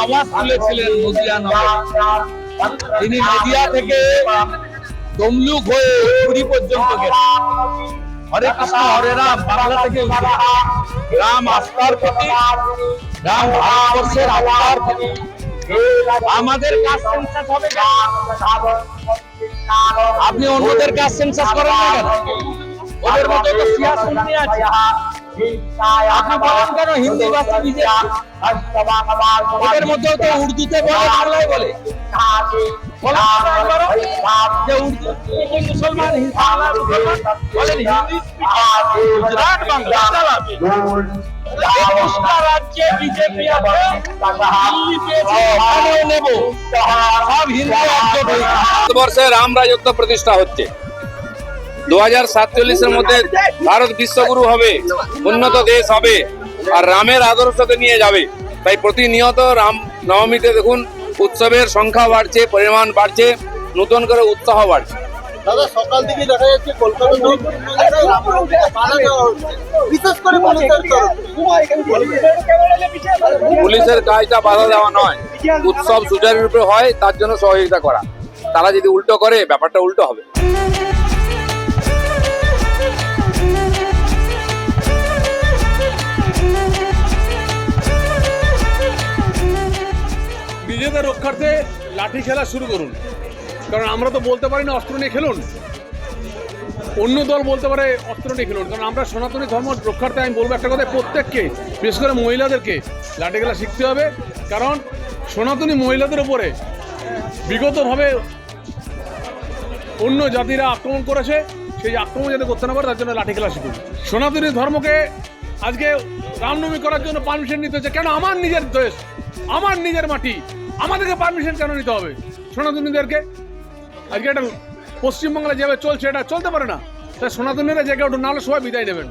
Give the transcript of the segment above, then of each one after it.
আওয়াজ তুলেছিলেন নদিয়ানগরে। তিনি নদিয়া থেকে তমলুক হয়ে পুরী পর্যন্ত গেছেন। হরে কৃষ্ণ হরে রাম বাংলা থেকে রাম আস্থার প্রতীক, রাম ভারতবর্ষের আস্থার প্রতীক। আমাদের কাজ সেন্সাস হবে কেন? আপনি অন্যদের কাজ সেন্সাস করেন না কেন? ওদের মধ্যে তো সিয়াসুন্নি আছে। আপনি বলেন কেন হিন্দি ভাষী বিজেপি? ওদের মধ্যেও তো উর্দুতে বলে, বাংলায় বলে। মুসলমান বলেন গুজরাট বাংলা চালাবে। রাজ্যে বিজেপি আছে, নেব সব হিন্দু একজোট হয়ে। ভারতবর্ষে রাম রাজত্ব প্রতিষ্ঠা হচ্ছে। 2047-এর মধ্যে ভারত বিশ্বগুরু হবে, উন্নত দেশ হবে, আর রামের আদর্শকে নিয়ে যাবে। তাই প্রতিনিয়ত রাম নবমীতে দেখুন উৎসবের সংখ্যা বাড়ছে, পরিমাণ বাড়ছে, নতুন করে উৎসাহ বাড়ছে। দাদা, সকাল থেকে দেখা যাচ্ছে কলকাতা পুলিশের কাজটা বাধা দেওয়া নয়, উৎসব সুচারুরূপে হয় তার জন্য সহযোগিতা করা। তারা যদি উল্টো করে, ব্যাপারটা উল্টো হবে। নিজেদের রক্ষার্থে লাঠি খেলা শুরু করুন, কারণ আমরা তো বলতে পারি না অস্ত্র নিয়ে খেলুন। অন্য দল বলতে পারে অস্ত্র নিয়ে খেলুন, কারণ আমরা সনাতনী ধর্ম রক্ষার্থে আমি বলবো একটা কথা, প্রত্যেককে বিশেষ করে মহিলাদেরকে লাঠি খেলা শিখতে হবে। কারণ সনাতনী মহিলাদের উপরে বিগতভাবে অন্য জাতিরা আক্রমণ করেছে, সেই আক্রমণ যাতে করতে না পারে তার জন্য লাঠি খেলা শিখুন। সনাতনী ধর্মকে আজকে রামনবমী করার জন্য পারমিশন নিতে হচ্ছে কেন? আমার নিজের দেশ, আমার নিজের মাটি, আমাদেরকে পারমিশন কেন নিতে হবে সনাতনীদেরকে? আজকে এটা পশ্চিমবাংলা যেভাবে চলছে এটা চলতে পারে না। তাই সনাতনীরা জায়গায় উঠুন, নাহলে সবাই বিদায় নেবেন।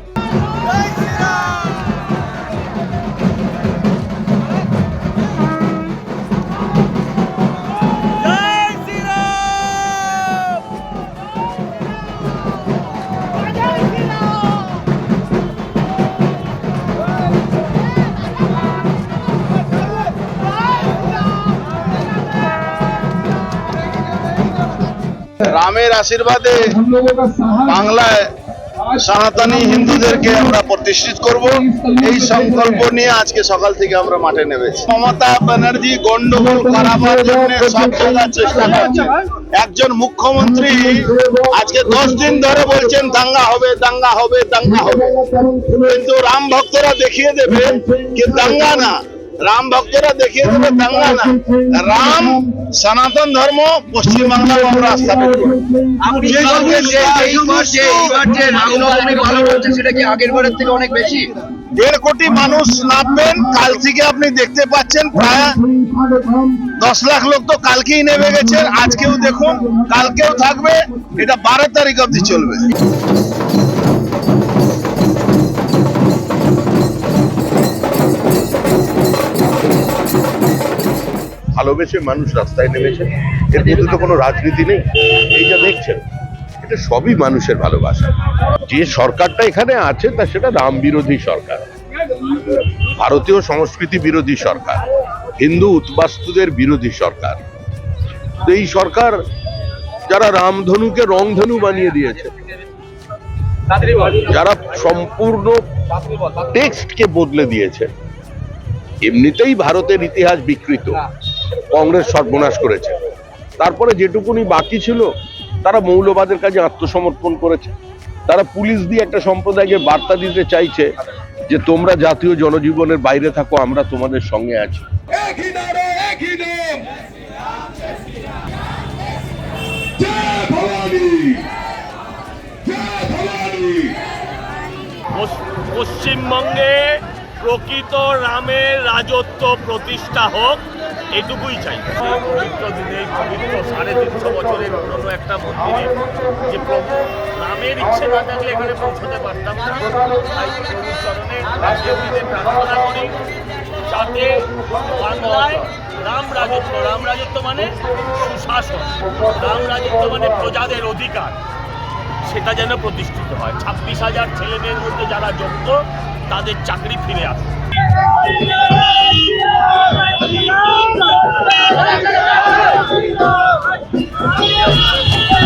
রামের আশীর্বাদে বাংলায় সনাতনী হিন্দুদেরকে আমরা প্রতিষ্ঠিত করব, এই সংকল্প নিয়ে আজকে সকাল থেকে আমরা মাঠে নেমেছি। মমতা ব্যানার্জি গন্ডগোল করাবার জন্য সব জায়গায় চেষ্টা করছে। একজন মুখ্যমন্ত্রী আজকে 10 দিন ধরে বলছেন দাঙ্গা হবে, দাঙ্গা হবে, দাঙ্গা হবে, কিন্তু রাম ভক্তরা দেখিয়ে দেবে যে দাঙ্গা না, রাম ভক্তরা দেখিয়ে দেবে দাঙ্গা না, রাম সনাতন ধর্ম পশ্চিমবাংলায় আমরা স্থাপিত করব। সেটা কি আগের বারের থেকে অনেক বেশি? 1.5 কোটি মানুষ নামবেন কাল থেকে, আপনি দেখতে পাচ্ছেন প্রায় 10 লাখ লোক তো কালকেই নেমে গেছে, আজকেও দেখুন, কালকেও থাকবে, এটা 12 তারিখ অবধি চলবে। ভালোবেসে মানুষ রাস্তায় নেমেছে, এর মধ্যে তো কোনো রাজনীতি নেই। এই যা দেখছেন এটা সবই মানুষের ভালোবাসা। যে সরকারটা এখানে আছে তা সেটা রাম বিরোধী সরকার, ভারতীয় সংস্কৃতি বিরোধী সরকার, হিন্দু উদ্বাস্তুদের বিরোধী সরকার। এই সরকার যারা রামধনুকে রংধনু বানিয়ে দিয়েছে, যারা সম্পূর্ণ টেক্সটকে বদলে দিয়েছে, এমনিতেই ভারতের ইতিহাস বিকৃত, কংগ্রেস সর্বনাশ করেছে, তারপরে যেটুকুনি বাকি ছিল তারা মৌলবাদের কাজে আত্মসমর্পণ করেছে। তারা পুলিশ দিয়ে একটা সম্প্রদায়কে বার্তা দিতে চাইছে যে তোমরা জাতীয় জনজীবনের বাইরে থাকো, আমরা তোমাদের সঙ্গে আছি। পশ্চিমবঙ্গে প্রকৃত রামের রাজত্ব প্রতিষ্ঠা হোক, এটুকুই চাই। পবিত্র দিনে, পবিত্র 350 বছরের পুরনো একটা মন্দিরে যে রামের ইচ্ছে না থাকলে এখানে পৌঁছতে পারতাম না। তাই প্রভুর চরণে দেবীদের প্রার্থনা করি যাতে বাংলায় রাম রাজত্ব মানে সুশাসন, রাম রাজত্ব মানে প্রজাদের অধিকার, সেটা যেন প্রতিষ্ঠিত হয়। 26,000 ছেলেমেয়ের মধ্যে যারা যোগ্য তাদের চাকরি ফিরে আসে। Thank you.